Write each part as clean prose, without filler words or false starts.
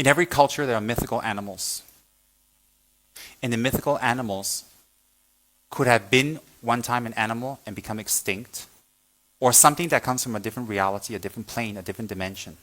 In every culture, there are mythical animals. And the mythical animals could have been one time an animal and become extinct, or something that comes from a different reality, a different plane, a different dimension.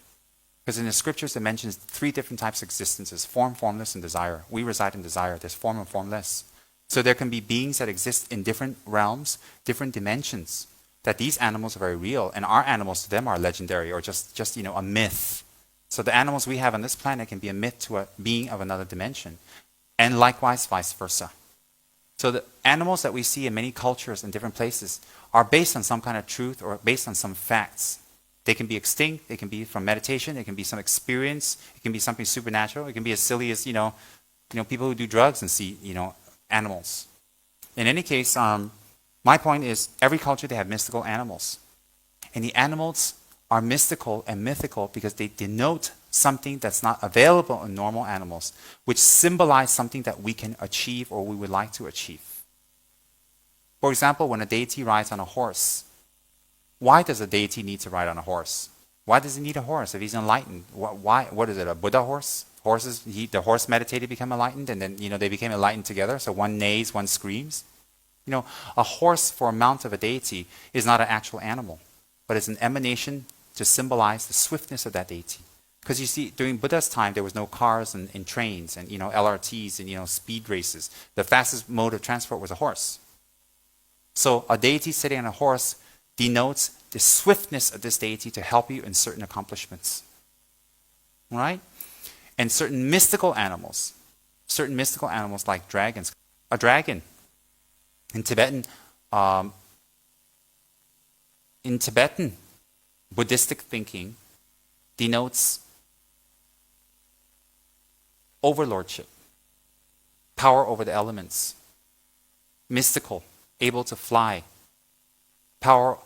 Because in the scriptures, it mentions 3 different types of existences: form, formless, and desire. We reside in desire. There's form and formless. So there can be beings that exist in different realms, different dimensions, that these animals are very real, and our animals to them are legendary or just a myth. So the animals we have on this planet can be a myth to a being of another dimension, and likewise vice versa. So the animals that we see in many cultures in different places are based on some kind of truth or based on some facts. They can be extinct, they can be from meditation, it can be some experience, it can be something supernatural, it can be as silly as, people who do drugs and see, animals. In any case, my point is every culture they have mystical animals. And the animals are mystical and mythical because they denote something that's not available in normal animals, which symbolize something that we can achieve or we would like to achieve. For example, when a deity rides on a horse, why does a deity need to ride on a horse? Why does he need a horse if he's enlightened? Why? What is it, a Buddha horse? The horse meditated, become enlightened, and then they became enlightened together. So one neighs, one screams. A horse for a mount of a deity is not an actual animal, but it's an emanation to symbolize the swiftness of that deity. Because you see, during Buddha's time, there was no cars and trains and LRTs and speed races. The fastest mode of transport was a horse. So a deity sitting on a horse denotes the swiftness of this deity to help you in certain accomplishments. Right? And certain mystical animals like dragons. A dragon in Tibetan Buddhistic thinking denotes overlordship, power over the elements, mystical, able to fly, power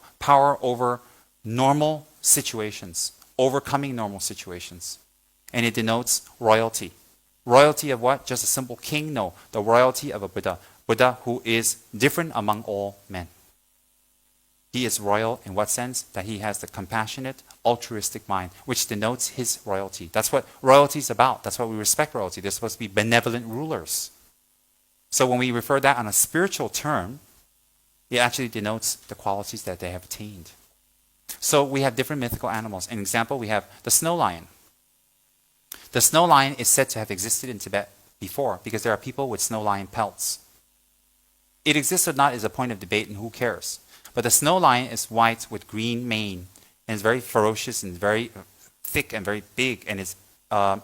over normal situations, overcoming normal situations. And it denotes royalty. Royalty of what? Just a simple king? No, the royalty of a Buddha. Buddha who is different among all men. He is royal in what sense? That he has the compassionate, altruistic mind, which denotes his royalty. That's what royalty is about. That's why we respect royalty. They're supposed to be benevolent rulers. So when we refer that on a spiritual term, it actually denotes the qualities that they have attained. So we have different mythical animals. An example, we have the snow lion. The snow lion is said to have existed in Tibet before because there are people with snow lion pelts. It exists or not is a point of debate, and who cares? But the snow lion is white with green mane and is very ferocious and very thick and very big, and is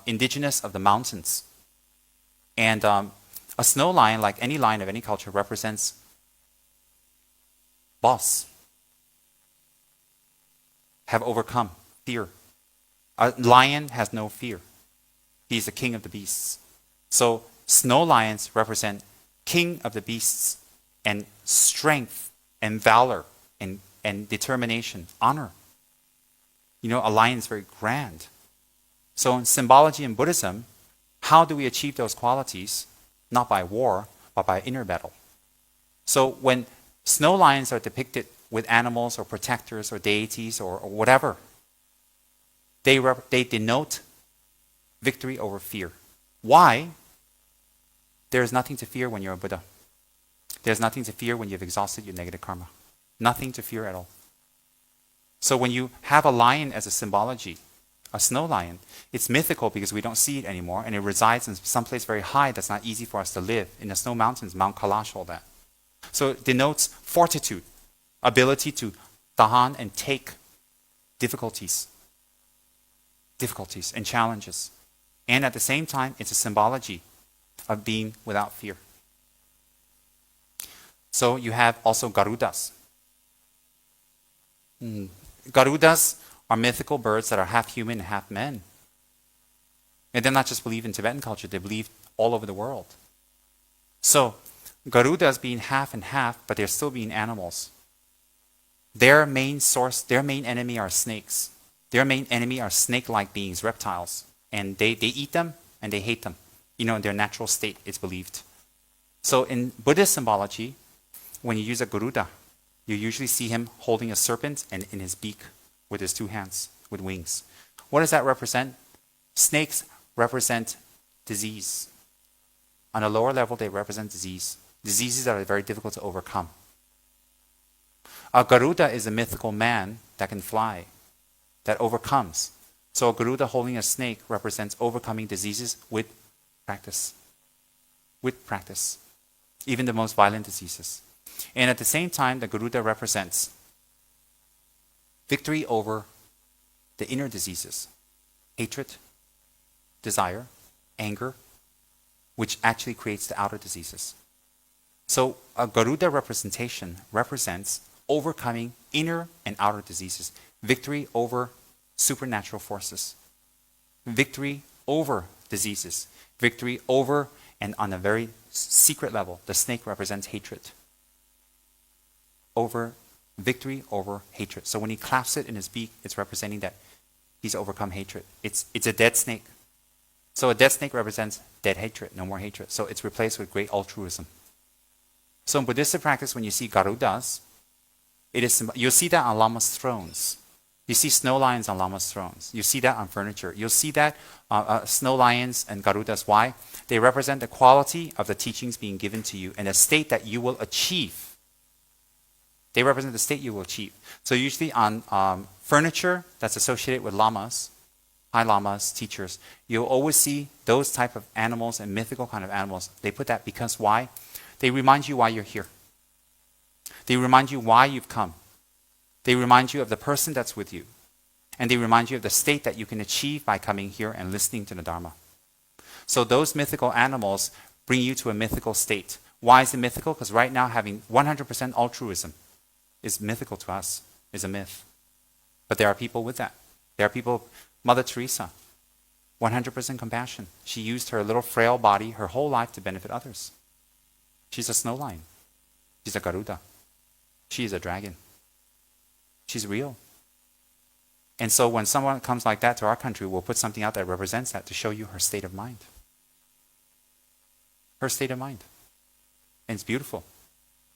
indigenous of the mountains. And a snow lion, like any lion of any culture, represents boss. Have overcome fear. A lion has no fear. He's the king of the beasts. So snow lions represent king of the beasts and strength and valor and determination, honor. A lion is very grand. So in symbology in Buddhism, how do we achieve those qualities? Not by war, but by inner battle. So when snow lions are depicted with animals or protectors or deities or whatever, they denote victory over fear. Why? There is nothing to fear when you're a Buddha. There's nothing to fear when you've exhausted your negative karma. Nothing to fear at all. So when you have a lion as a symbology, a snow lion, it's mythical because we don't see it anymore, and it resides in some place very high that's not easy for us to live. In the snow mountains, Mount Kailash, all that. So it denotes fortitude, ability to tahan and take difficulties and challenges. And at the same time, it's a symbology of being without fear. So you have also Garudas. Garudas are mythical birds that are half human and half men. And they're not just believed in Tibetan culture, they believe all over the world. So Garudas being half and half, but they're still being animals. Their main enemy are snakes. Their main enemy are snake-like beings, reptiles. And they eat them and they hate them. In their natural state, it's believed. So in Buddhist symbology, when you use a Garuda, you usually see him holding a serpent and in his beak with his 2 hands, with wings. What does that represent? Snakes represent disease. On a lower level, they represent disease. Diseases that are very difficult to overcome. A Garuda is a mythical man that can fly, that overcomes. So a Garuda holding a snake represents overcoming diseases with practice. With practice. Even the most violent diseases. And at the same time, the Garuda represents victory over the inner diseases. Hatred, desire, anger, which actually creates the outer diseases. So a Garuda representation represents overcoming inner and outer diseases. Victory over supernatural forces. Victory over diseases. Victory over, and on a very secret level, the snake represents hatred. Victory over hatred. So when he claps it in his beak, it's representing that he's overcome hatred. It's a dead snake. So a dead snake represents dead hatred, no more hatred. So it's replaced with great altruism. So in Buddhist practice, when you see Garudas, you'll see that on Lama's thrones. You see snow lions on Lama's thrones. You see that on furniture. You'll see that snow lions and Garudas. Why? They represent the quality of the teachings being given to you and a state that you will achieve. They represent the state you will achieve. So usually on furniture that's associated with lamas, high lamas, teachers, you'll always see those type of animals and mythical kind of animals. They put that because why? They remind you why you're here. They remind you why you've come. They remind you of the person that's with you. And they remind you of the state that you can achieve by coming here and listening to the Dharma. So those mythical animals bring you to a mythical state. Why is it mythical? Because right now having 100% altruism is mythical to us, is a myth. But there are people with that. There are people, Mother Teresa, 100% compassion. She used her little frail body her whole life to benefit others. She's a snow lion. She's a Garuda. She is a dragon. She's real. And so when someone comes like that to our country, we'll put something out that represents that to show you her state of mind. Her state of mind. And it's beautiful.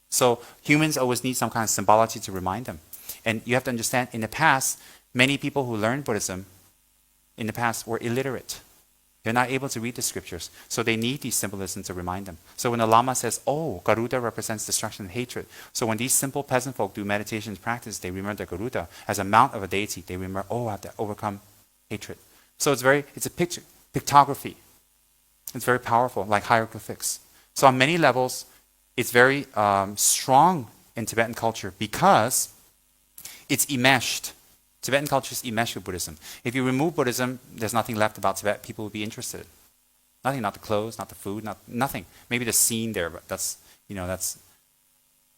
So humans always need some kind of symbology to remind them. And you have to understand, in the past, many people who learned Buddhism in the past were illiterate. They're not able to read the scriptures. So they need these symbolisms to remind them. So when the Lama says, oh, Garuda represents destruction and hatred. So when these simple peasant folk do meditation practice, they remember the Garuda as a mount of a deity. They remember, oh, I have to overcome hatred. So it's a picture, pictography. It's very powerful, like hieroglyphics. So on many levels, it's very strong in Tibetan culture because it's enmeshed. Tibetan culture is enmeshed with Buddhism. If you remove Buddhism, there's nothing left about Tibet people would be interested. Nothing, not the clothes, not the food, nothing. Maybe the scene there, but that's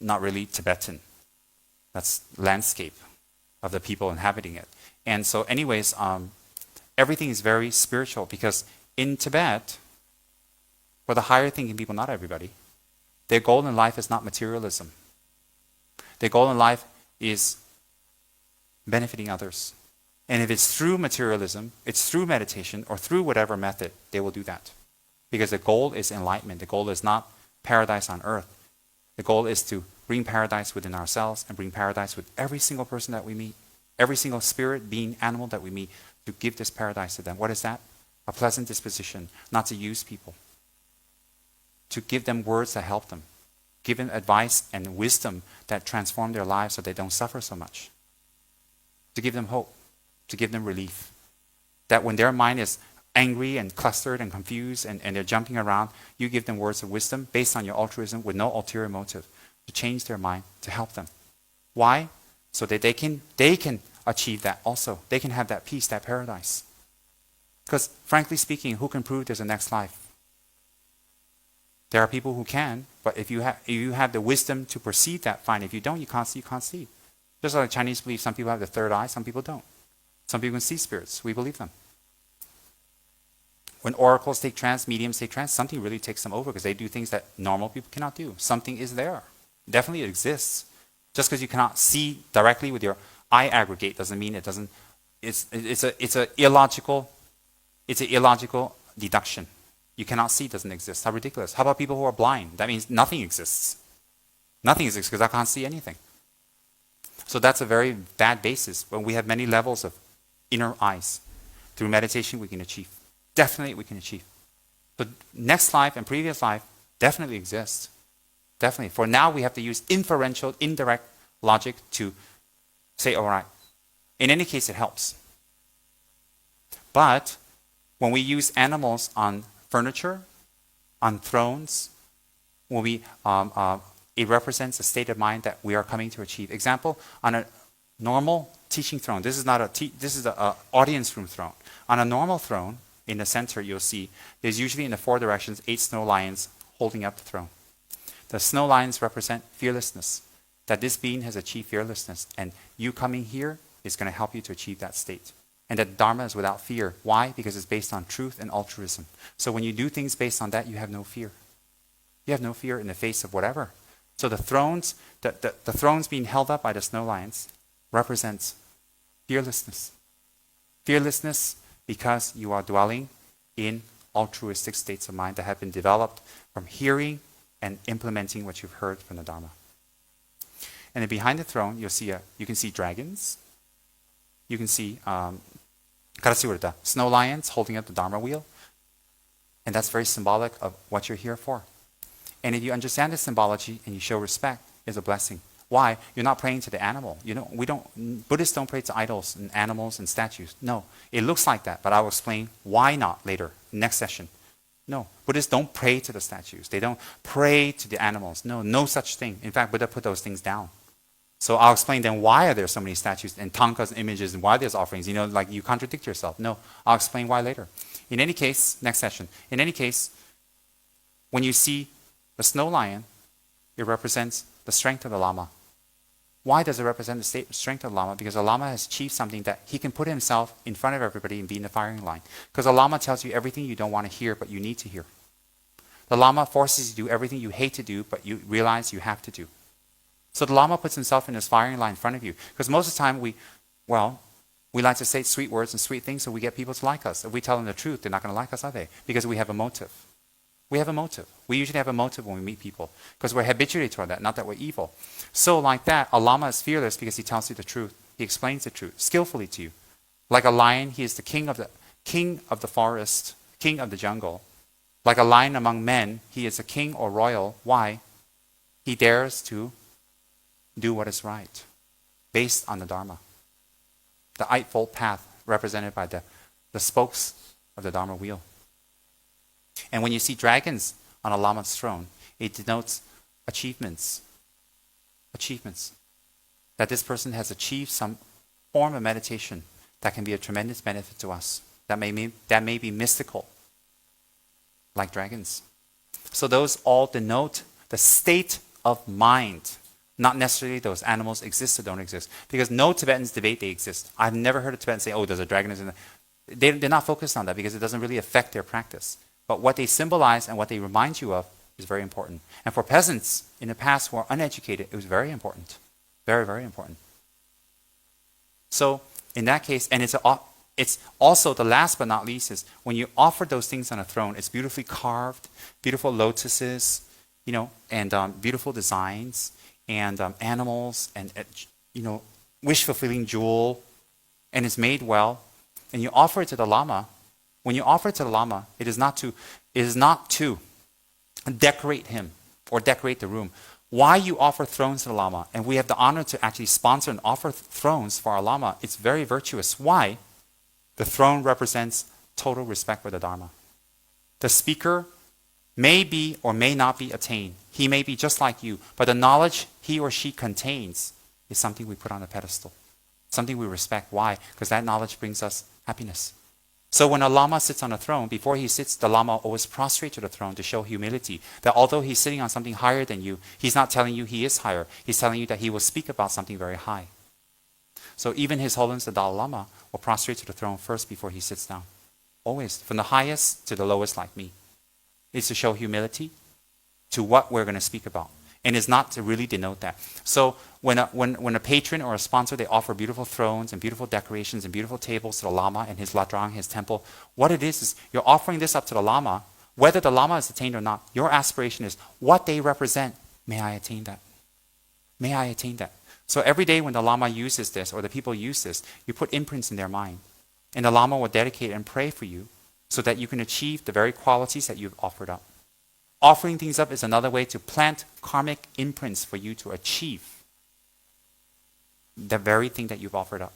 not really Tibetan. That's landscape of the people inhabiting it. And so anyways, everything is very spiritual because in Tibet, for the higher thinking people, not everybody, their goal in life is not materialism. Their goal in life is benefiting others. And if it's through materialism, it's through meditation, or through whatever method, they will do that. Because the goal is enlightenment. The goal is not paradise on earth. The goal is to bring paradise within ourselves and bring paradise with every single person that we meet. Every single spirit, being, animal that we meet, to give this paradise to them. What is that? A pleasant disposition, not to use people. To give them words that help them. Give them advice and wisdom that transform their lives so they don't suffer so much. To give them hope, to give them relief. That when their mind is angry and clustered and confused and they're jumping around, you give them words of wisdom based on your altruism with no ulterior motive to change their mind, to help them. Why? So that they can achieve that also. They can have that peace, that paradise. Because frankly speaking, who can prove there's a next life? There are people who can, but if you have the wisdom to perceive that, fine. If you don't, you can't see. Just like Chinese believe some people have the third eye, some people don't. Some people can see spirits. We believe them. When oracles take trance, mediums take trance, something really takes them over because they do things that normal people cannot do. Something is there. Definitely it exists. Just because you cannot see directly with your eye aggregate doesn't mean it doesn't. It's an illogical deduction. You cannot see doesn't exist. How ridiculous. How about people who are blind? That means nothing exists. Nothing exists because I can't see anything. So that's a very bad basis. When we have many levels of inner eyes, through meditation we can achieve. definitely we can achieve. But next life and previous life definitely exists. Definitely. For now, we have to use inferential, indirect logic to say, all right. In any case, it helps. But when we use animals on furniture, on thrones, when we, it represents a state of mind that we are coming to achieve. Example, on a normal teaching throne, this is not this is an audience room throne. On a normal throne, in the center, you'll see there's usually in the four directions 8 snow lions holding up the throne. The snow lions represent fearlessness, that this being has achieved fearlessness, and you coming here is going to help you to achieve that state. And that Dharma is without fear. Why? Because it's based on truth and altruism. So when you do things based on that, you have no fear. You have no fear in the face of whatever. So the thrones, the thrones being held up by the snow lions represents fearlessness. Fearlessness because you are dwelling in altruistic states of mind that have been developed from hearing and implementing what you've heard from the Dharma. And then behind the throne, you can see dragons. You can see snow lions holding up the Dharma wheel. And that's very symbolic of what you're here for. And if you understand the symbology and you show respect, it's a blessing. Why? You're not praying to the animal. Buddhists don't pray to idols and animals and statues. No, it looks like that, but I will explain why not later, next session. No, Buddhists don't pray to the statues. They don't pray to the animals. No such thing. In fact, Buddha put those things down. So I'll explain then why are there so many statues and tankas and images and why there's offerings. Like you contradict yourself. No, I'll explain why later. In any case, next session. In any case, when you see the snow lion, it represents the strength of the Lama. Why does it represent the strength of the Lama? Because the Lama has achieved something that he can put himself in front of everybody and be in the firing line. Because the Lama tells you everything you don't want to hear, but you need to hear. The Lama forces you to do everything you hate to do, but you realize you have to do. So the Lama puts himself in this firing line in front of you. Because most of the time we like to say sweet words and sweet things so we get people to like us. If we tell them the truth, they're not going to like us, are they? Because we have a motive. We have a motive. We usually have a motive when we meet people because we're habituated toward that, not that we're evil. So like that, a Lama is fearless because he tells you the truth. He explains the truth skillfully to you. Like a lion, he is the king of the forest, king of the jungle. Like a lion among men, he is a king or royal. Why? He dares to do what is right based on the Dharma. The Eightfold Path represented by the spokes of the Dharma wheel. And when you see dragons on a Lama's throne, it denotes achievements. Achievements. That this person has achieved some form of meditation that can be a tremendous benefit to us. That may be mystical, like dragons. So those all denote the state of mind. Not necessarily those animals exist or don't exist. Because no Tibetans debate they exist. I've never heard a Tibetan say, oh, there's a dragon. They're not focused on that because it doesn't really affect their practice. But what they symbolize and what they remind you of is very important. And for peasants in the past who are uneducated, it was very important. Very, very important. So in that case, and it's also the last but not least is when you offer those things on a throne, it's beautifully carved, beautiful lotuses, and beautiful designs, and animals, and wish-fulfilling jewel, and it's made well, and you offer it to the Lama. When you offer it to the Lama, it is not to decorate him or decorate the room. Why you offer thrones to the Lama, and we have the honor to actually sponsor and offer thrones for our Lama, it's very virtuous. Why? The throne represents total respect for the Dharma. The speaker may be or may not be attained. He may be just like you, but the knowledge he or she contains is something we put on a pedestal, something we respect. Why? Because that knowledge brings us happiness. So when a Lama sits on a throne, before he sits, the Lama always prostrates to the throne to show humility. That although he's sitting on something higher than you, he's not telling you he is higher. He's telling you that he will speak about something very high. So even His Holiness the Dalai Lama will prostrate to the throne first before he sits down. Always, from the highest to the lowest like me. It's to show humility to what we're going to speak about. And it's not to really denote that. So when a patron or a sponsor, they offer beautiful thrones and beautiful decorations and beautiful tables to the Lama and his ladrang, his temple, what it is you're offering this up to the Lama. Whether the Lama is attained or not, your aspiration is what they represent. May I attain that? May I attain that? So every day when the Lama uses this or the people use this, you put imprints in their mind. And the Lama will dedicate and pray for you so that you can achieve the very qualities that you've offered up. Offering things up is another way to plant karmic imprints for you to achieve the very thing that you've offered up.